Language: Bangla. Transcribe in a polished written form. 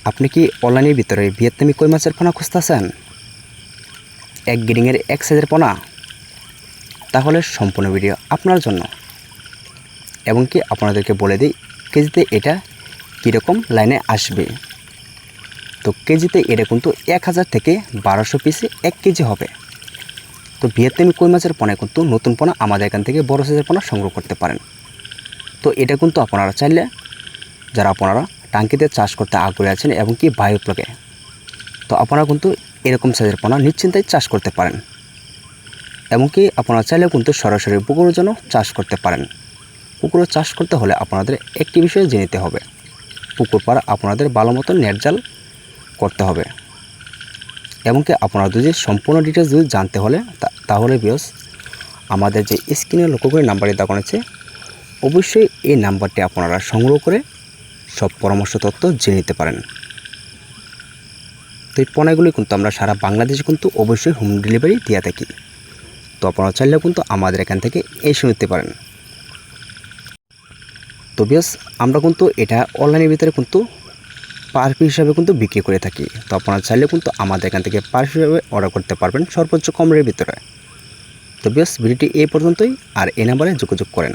আপনি কি অনলাইনের ভিতরে ভিয়েতনামি কই মাছের পোনা খুঁজতেছেন? এক গ্রিংয়ের এক সাইজের পোনা? তাহলে সম্পূর্ণ ভিডিও আপনার জন্য। এবং কি আপনাদেরকে বলে দিই কেজিতে এটা কীরকম লাইনে আসবে। তো কেজিতে এটা কিন্তু 1000 থেকে 1200 পিসে 1 কেজি হবে। তো ভিয়েতনামি কই মাছের পোনায় কিন্তু নতুন পোনা আমাদের এখান থেকে বড় সাইজের পোনা সংগ্রহ করতে পারেন। তো এটা কিন্তু আপনারা চাইলে যারা আপনারা টাঙ্কিতে চাষ করতে আগ্রহী আছেন এবং কি বায়োপ্লগে, তো আপনারা কিন্তু এরকম সাইজের পোনা নিশ্চিন্তায় চাষ করতে পারেন। এমনকি আপনারা চাইলেও কিন্তু সরাসরি পুকুরের জন্য চাষ করতে পারেন। পুকুরে চাষ করতে হলে আপনাদের একটি বিষয় জেনে নিতে হবে, পুকুর পাড় আপনাদের ভালো মতো নেট জাল করতে হবে। এমনকি আপনারা যদি সম্পূর্ণ ডিটেলস যদি জানতে হলে তাহলে ভিউয়ার্স আমাদের যে স্ক্রিনে লক্ষ্য করে নাম্বারে দেখানো আছে অবশ্যই এই নাম্বারটি আপনারা সংগ্রহ করে সব পরামর্শ তথ্য জেনে নিতে পারেন। তো এই পোনাগুলি কিন্তু আমরা সারা বাংলাদেশে কিন্তু অবশ্যই হোম ডেলিভারি দিয়ে থাকি। তো আপনারা চাইলেও কিন্তু আমাদের এখান থেকে এসে নিতে পারেন। তো ভিউয়ার্স আমরা কিন্তু এটা অনলাইনের ভিতরে কিন্তু পার পিস হিসাবে কিন্তু বিক্রি করে থাকি। তো আপনারা চাইলে কিন্তু আমাদের এখান থেকে পার পিস হিসাবে অর্ডার করতে পারবেন সর্বোচ্চ কম রেটের ভিতরে। তো ভিউয়ার্স ভিডিওটি এই পর্যন্তই, আর এই নাম্বারে যোগাযোগ করেন।